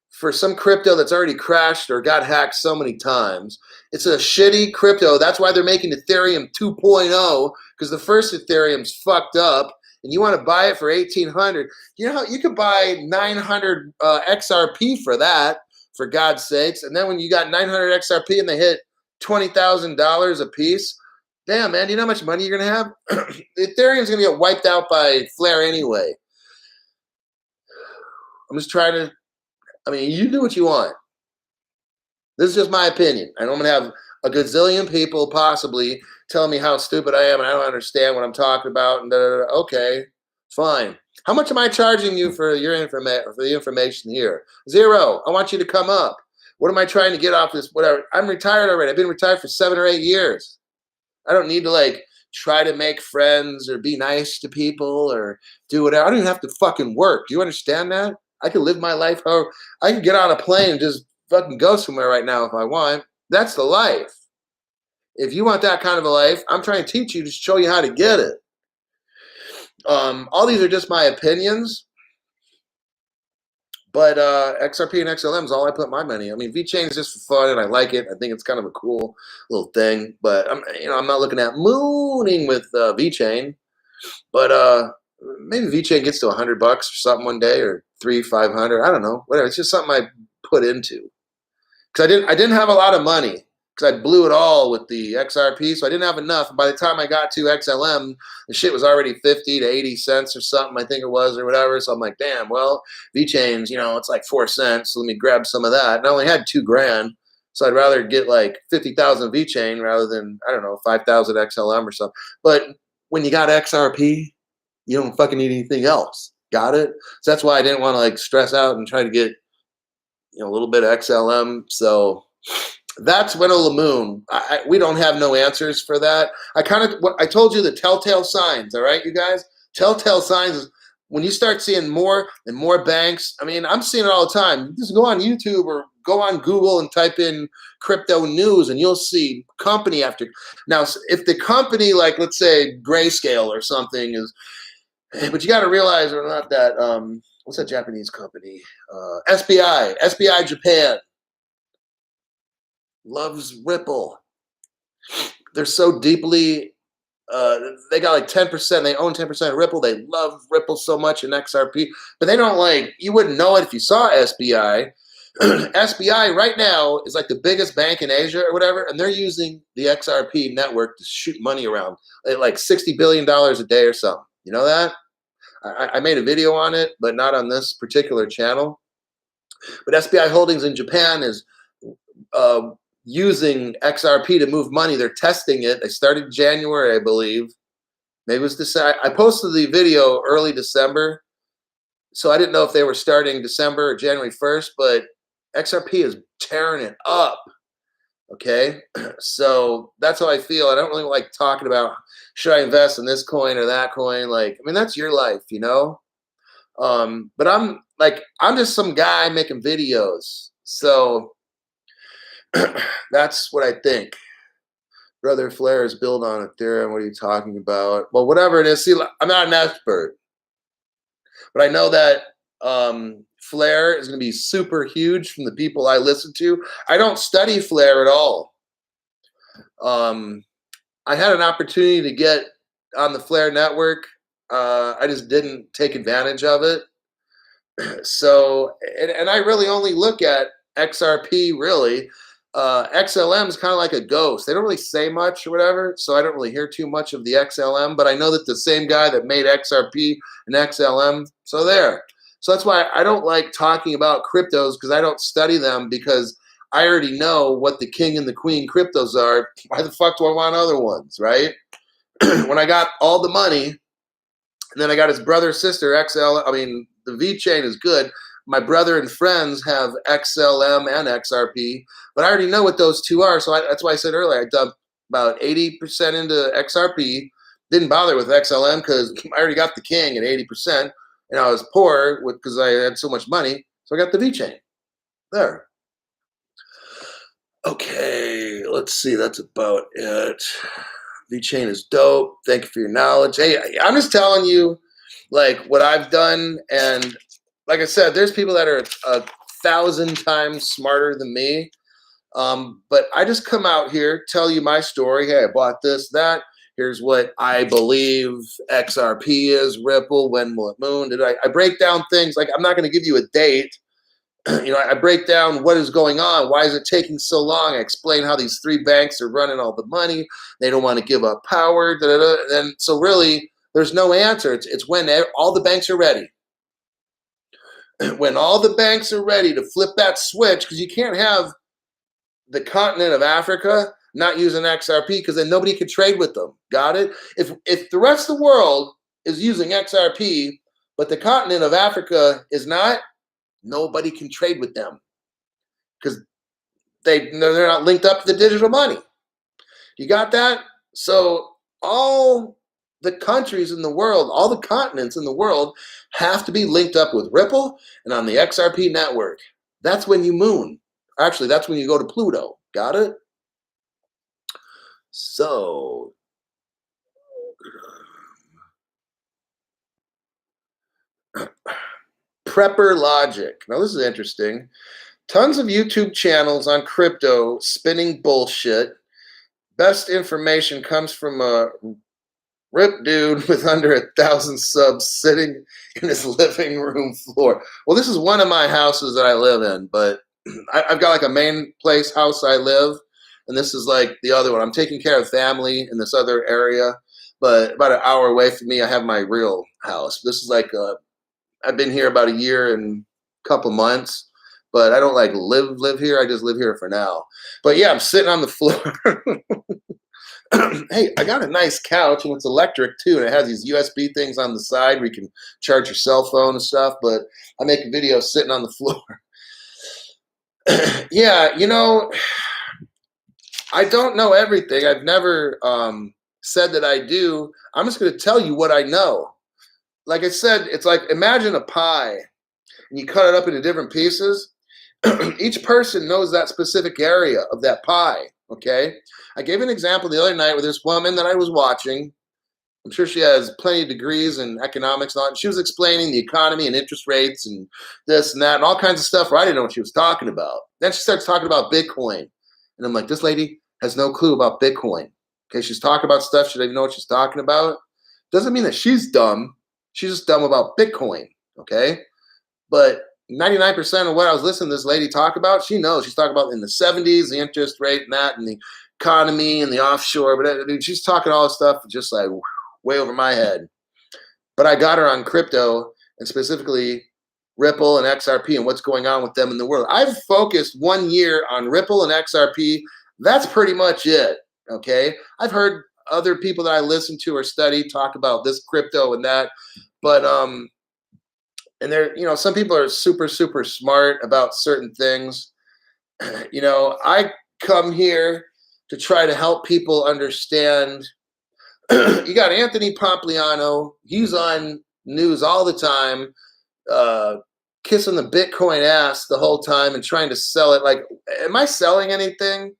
for some crypto that's already crashed or got hacked so many times? It's a shitty crypto. That's why they're making Ethereum 2.0, because the first Ethereum's fucked up, and you want to buy it for $1,800. You know, you could buy 900 XRP for that, for God's sakes. And then when you got 900 XRP and they hit $20,000 a piece, damn, man, do you know how much money you're going to have? Ethereum's going to get wiped out by Flare anyway. I'm just trying to, I mean, you do what you want. This is just my opinion. I know I'm going to have a gazillion people possibly telling me how stupid I am and I don't understand what I'm talking about. And okay, fine. How much am I charging you for your information here? 0. I want you to come up. What am I trying to get off this? Whatever. I'm retired already. I've been retired for 7 or 8 years. I don't need to like try to make friends or be nice to people or do whatever. I don't even have to fucking work. Do you understand that? I can live my life. I can get on a plane and just fucking go somewhere right now if I want. That's the life. If you want that kind of a life, I'm trying to teach you to show you how to get it. All these are just my opinions. But XRP and XLM is all I put my money. I mean, vchain is just for fun, and I like it. I think it's kind of a cool little thing. But I'm not looking at mooning with vchain. But maybe vchain gets to $100 or something one day, or $300-500. I don't know. Whatever. It's just something I put into. Because I didn't have a lot of money. Because I blew it all with the XRP, so I didn't have enough. And by the time I got to XLM, the shit was already 50 to 80 cents or something, I think it was, or whatever. So I'm like, damn, well, vchain's, it's like 4 cents. So let me grab some of that. And I only had $2,000, so I'd rather get like 50,000 vchain rather than, I don't know, 5,000 XLM or something. But when you got XRP, you don't fucking need anything else. Got it? So that's why I didn't want to like stress out and try to get, a little bit of XLM. So that's Winnow the Moon. We don't have no answers for that. I told you the telltale signs, all right, you guys? Telltale signs is when you start seeing more and more banks. I mean, I'm seeing it all the time. Just go on YouTube or go on Google and type in crypto news, and you'll see company after. Now, if the company, like, let's say Grayscale or something is, but you got to realize they're not that, what's that Japanese company? SBI Japan. Loves Ripple. They're so deeply, they got like 10%. They own 10% of Ripple. They love Ripple so much in XRP, but they don't you wouldn't know it if you saw SBI. SBI right now is like the biggest bank in Asia or whatever, and they're using the XRP network to shoot money around at like $60 billion a day or something. You know that? I made a video on it, but not on this particular channel. But SBI Holdings in Japan is using XRP to move money. They're testing it. They started January, I believe. Maybe it was December. I posted the video early December, so I didn't know if they were starting December or January 1st, but XRP is tearing it up. Okay, so that's how I feel. I don't really like talking about should I invest in this coin or that coin. Like, I mean, that's your life, But I'm just some guy making videos. So that's what I think. Brother Flare is built on Ethereum. What are you talking about? Well, whatever it is. See, I'm not an expert, but I know that Flare is going to be super huge from the people I listen to. I don't study Flare at all. I had an opportunity to get on the Flare network. I just didn't take advantage of it. So, and I really only look at XRP really. XLM is kind of like a ghost. They don't really say much or whatever, so I don't really hear too much of the XLM, but I know that the same guy that made XRP and XLM, so there. So that's why I don't like talking about cryptos, because I don't study them, because I already know what the king and the queen cryptos are. Why the fuck do I want other ones, right? When I got all the money, and then I got his brother, sister, the vchain is good, my brother and friends have XLM and XRP, but I already know what those two are. So that's why I said earlier, I dumped about 80% into XRP. Didn't bother with XLM because I already got the king at 80%, and I was poor because I had so much money. So I got the vchain there. Okay, let's see. That's about it. vchain is dope. Thank you for your knowledge. Hey, I'm just telling you, like, what I've done. And like I said, there's people that are 1,000 times smarter than me. But I just come out here, tell you my story. Hey, I bought this, that. Here's what I believe XRP is, Ripple, when will it moon? I break down things. Like, I'm not going to give you a date. I break down what is going on. Why is it taking so long? I explain how these 3 banks are running all the money. They don't want to give up power. And so really, there's no answer. It's when all the banks are ready. When all the banks are ready to flip that switch, because you can't have the continent of Africa not using XRP, because then nobody can trade with them. Got it? If the rest of the world is using XRP, but the continent of Africa is not, nobody can trade with them because they're not linked up to the digital money. You got that? So all the countries in the world, all the continents in the world have to be linked up with Ripple and on the XRP network. That's when you moon. Actually, that's when you go to Pluto. Got it? So Prepper Logic. Now this is interesting. Tons of YouTube channels on crypto spinning bullshit. Best information comes from a rip dude with under 1,000 subs sitting in his living room floor. Well, this is one of my houses that I live in, but I've got like a main place house I live, and this is like the other one. I'm taking care of family in this other area, but about an hour away from me, I have my real house. This is like I've been here about a year and a couple months. But I don't like live here. I just live here for now. But yeah, I'm sitting on the floor. Hey, I got a nice couch and it's electric too. And it has these USB things on the side where you can charge your cell phone and stuff. But I make a video sitting on the floor. Yeah, I don't know everything. I've never said that I do. I'm just going to tell you what I know. Like I said, it's like imagine a pie and you cut it up into different pieces. Each person knows that specific area of that pie, okay? I gave an example the other night with this woman that I was watching. I'm sure she has plenty of degrees in economics and all. She was explaining the economy and interest rates and this and that and all kinds of stuff where I didn't know what she was talking about. Then she starts talking about Bitcoin. And I'm like, this lady has no clue about Bitcoin. Okay, she's talking about stuff she doesn't even know what she's talking about. Doesn't mean that she's dumb. She's just dumb about Bitcoin, okay? But 99% of what I was listening to this lady talk about, she knows. She's talking about in the 70s, the interest rate and that, and the economy and the offshore. But dude, she's talking all this stuff just like way over my head. But I got her on crypto and specifically Ripple and XRP and what's going on with them in the world. I've focused 1 year on Ripple and XRP. That's pretty much it, okay? I've heard other people that I listen to or study talk about this crypto and that, but and there, some people are super, super smart about certain things. I come here to try to help people understand. You got Anthony Pompliano. He's on news all the time, kissing the Bitcoin ass the whole time and trying to sell it. Like, am I selling anything?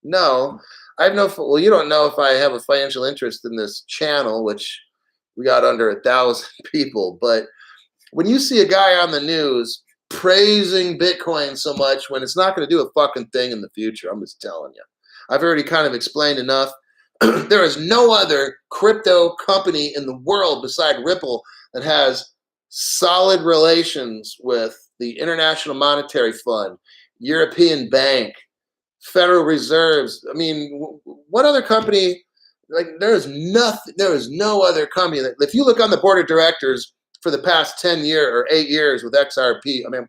No. I have no. Well, you don't know if I have a financial interest in this channel, which we got under 1,000 people, but when you see a guy on the news praising Bitcoin so much when it's not going to do a fucking thing in the future, I'm just telling you. I've already kind of explained enough. There is no other crypto company in the world beside Ripple that has solid relations with the International Monetary Fund, European Bank, Federal Reserves. I mean, what other company? Like, there is nothing. There is no other company that, if you look on the board of directors for the past 10 years or 8 years with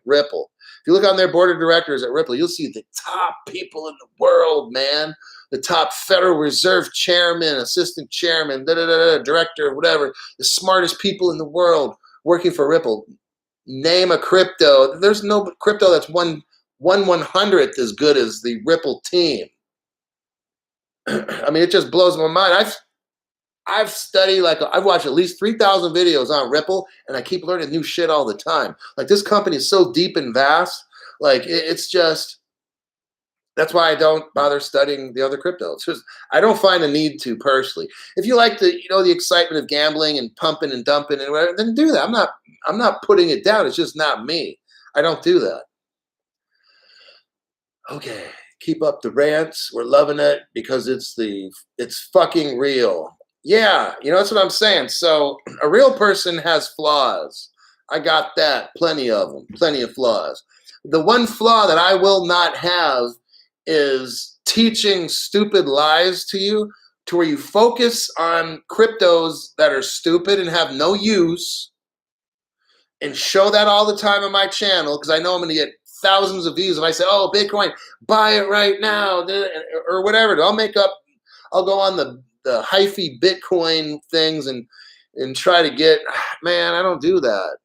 Ripple. If you look on their board of directors at Ripple, you'll see the top people in the world, man. The top Federal Reserve chairman, assistant chairman, director, whatever. The smartest people in the world working for Ripple. name a crypto. There's no crypto that's one hundredth as good as the Ripple team. I mean, it just blows my mind. I've studied, like, I've watched at least 3,000 videos on Ripple, and I keep learning new shit all the time. Like, this company is so deep and vast. Like, it's just, that's why I don't bother studying the other cryptos. Just, I don't find a need to personally. If you like the excitement of gambling and pumping and dumping and whatever, then do that. I'm not putting it down. It's just not me. I don't do that. Okay, keep up the rants. We're loving it because it's fucking real. Yeah, that's what I'm saying. So a real person has flaws. I got that. Plenty of them. Plenty of flaws. The one flaw that I will not have is teaching stupid lies to you, to where you focus on cryptos that are stupid and have no use, and show that all the time on my channel, because I know I'm going to get thousands of views if I say, oh, Bitcoin, buy it right now, or whatever. I'll go on the hyphy Bitcoin things and try to get, man, I don't do that.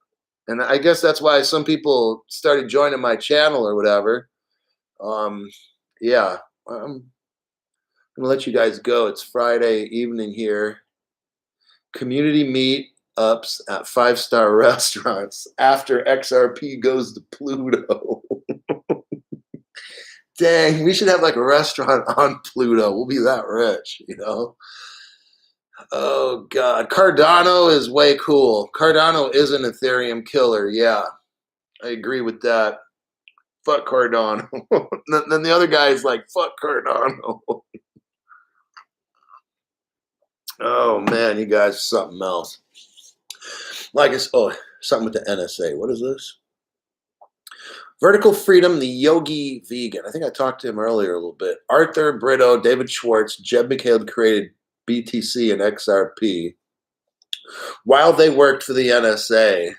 And I guess that's why some people started joining my channel or whatever. Yeah, I'm gonna let you guys go. It's Friday evening here. Community meetups at 5-star restaurants after XRP goes to Pluto. Dang, we should have like a restaurant on Pluto. We'll be that rich, Oh God, Cardano is way cool. Cardano is an Ethereum killer. Yeah, I agree with that. Fuck Cardano. Then the other guy is like, fuck Cardano. Oh man, you guys are something else. Like something with the NSA. What is this? Vertical Freedom, the Yogi Vegan. I think I talked to him earlier a little bit. Arthur Brito, David Schwartz, Jeb McHale created BTC and XRP while they worked for the NSA.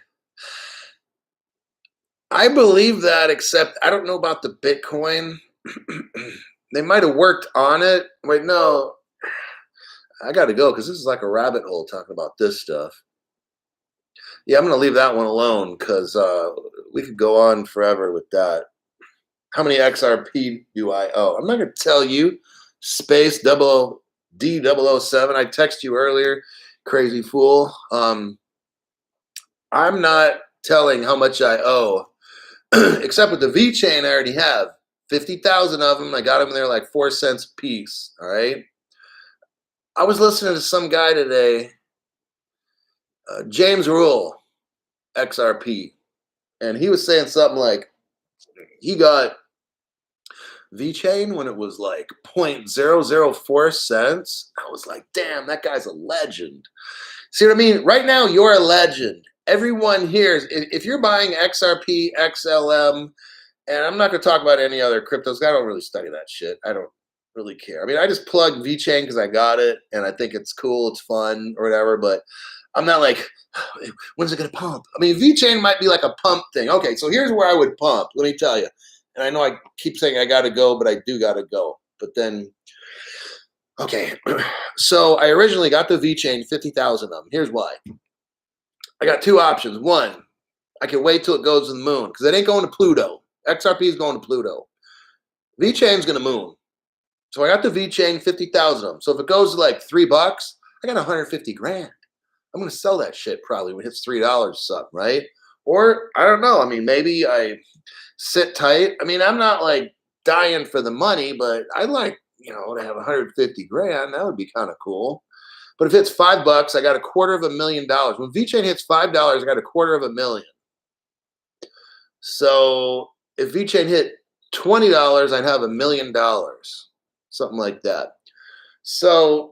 I believe that, except I don't know about the Bitcoin. They might have worked on it. Wait, no. I got to go because this is like a rabbit hole talking about this stuff. Yeah, I'm going to leave that one alone because we could go on forever with that. How many XRP do I owe? I'm not going to tell you. Space D007. I texted you earlier, crazy fool. I'm not telling how much I owe, except with the vchain I already have. 50,000 of them. I got them there like 4 cents a piece. All right. I was listening to some guy today, James Rule, XRP, and he was saying something like he got vchain when it was like 0.004 cents. I was like, damn, that guy's a legend. See what I mean? Right now, you're a legend. Everyone here, if you're buying XRP, XLM, and I'm not going to talk about any other cryptos. I don't really study that shit. I don't really care. I mean, I just plug vchain because I got it, and I think it's cool, it's fun, or whatever, but I'm not like, when's it going to pump? I mean, vchain might be like a pump thing. Okay, so here's where I would pump. Let me tell you. And I know I keep saying I got to go, but I do got to go. But then, okay. So I originally got the vchain, 50,000 of them. Here's why. I got two options. One, I can wait till it goes to the moon because it ain't going to Pluto. XRP is going to Pluto. vchain's going to moon. So I got the vchain, 50,000 of them. So if it goes to like $3, I got 150 grand. I'm going to sell that shit probably when it hits $3 or something, right? Or I don't know. I mean, maybe I sit tight. I mean, I'm not like dying for the money, but I'd like, to have 150 grand. That would be kind of cool. But if it's $5, I got $250,000. When vchain hits $5, I got $250,000. So if vchain hit $20, I'd have $1 million, something like that. So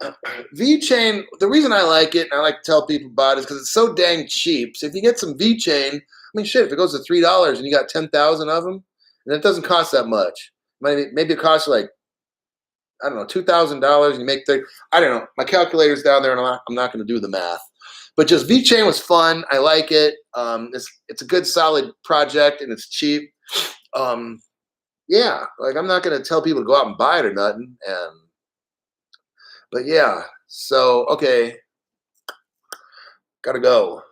vchain, the reason I like it, and I like to tell people about it, is because it's so dang cheap. So if you get some vchain, I mean, shit, if it goes to $3 and you got 10,000 of them, and it doesn't cost that much. Maybe it costs like, I don't know, $2,000, and you make I don't know. My calculator's down there, and I'm not going to do the math. But just vchain was fun. I like it. It's a good, solid project, and it's cheap. Yeah, like I'm not going to tell people to go out and buy it or nothing. But yeah, so okay, gotta go.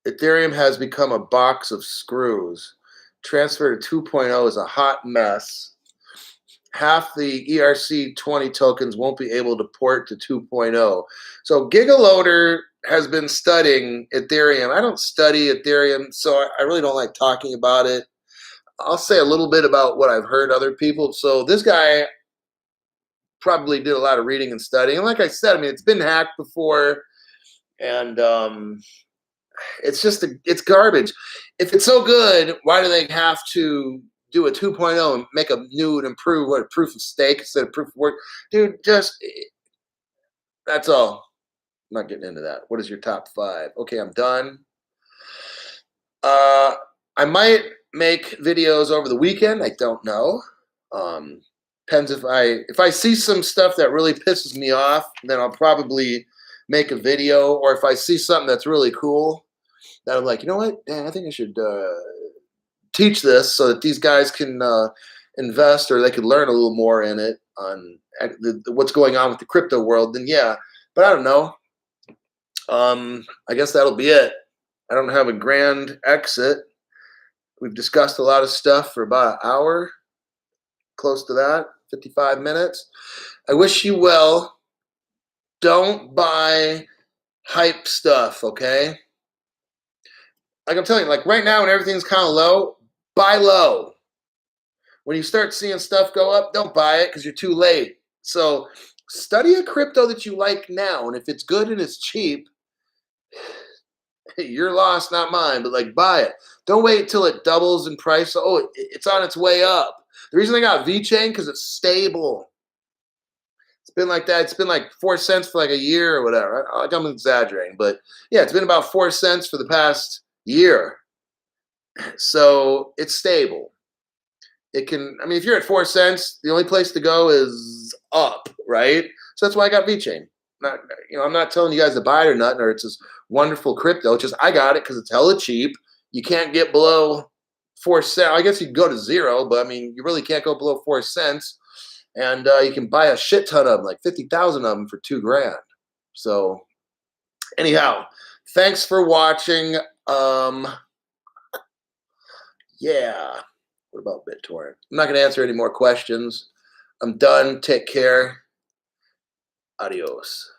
Ethereum has become a box of screws. Transfer to 2.0 is a hot mess. Half the ERC20 tokens won't be able to port to 2.0. So Gigaloader has been studying Ethereum. I don't study Ethereum, so I really don't like talking about it. I'll say a little bit about what I've heard other people. So this guy probably did a lot of reading and studying. And like I said, I mean, it's been hacked before, and it's garbage. If it's so good, why do they have to do a 2.0 and make a new and improved proof of stake instead of proof of work? Dude, that's all. I'm not getting into that. What is your top 5? Okay, I'm done. I might make videos over the weekend. I don't know. Depends if I see some stuff that really pisses me off, then I'll probably make a video. Or if I see something that's really cool, that I'm like, you know what? Dang, I think I should teach this so that these guys can invest, or they could learn a little more in it on what's going on with the crypto world. Then yeah, but I don't know. I guess that'll be it. I don't have a grand exit. We've discussed a lot of stuff for about an hour, close to that, 55 minutes. I wish you well. Don't buy hype stuff, okay? Like I'm telling you, like right now when everything's kind of low, buy low. When you start seeing stuff go up, don't buy it because you're too late. So study a crypto that you like now, and if it's good and it's cheap, your loss, not mine, but like buy it. Don't wait till it doubles in price. Oh, it's on its way up. The reason I got vchain because it's stable. It's been like that. It's been like 4 cents for like a year or whatever. I'm exaggerating, but yeah, it's been about 4 cents for the past year. So it's stable. It can, I mean, if you're at 4 cents, the only place to go is up, right? So that's why I got vchain. Not, I'm not telling you guys to buy it or nothing, or it's this wonderful crypto. It's just I got it because it's hella cheap. You can't get below 4 cents. I guess you can go to 0, but I mean, you really can't go below 4 cents. And you can buy a shit ton of them, like 50,000 of them for $2,000. So anyhow, thanks for watching. Yeah. What about BitTorrent? I'm not going to answer any more questions. I'm done. Take care. Adios.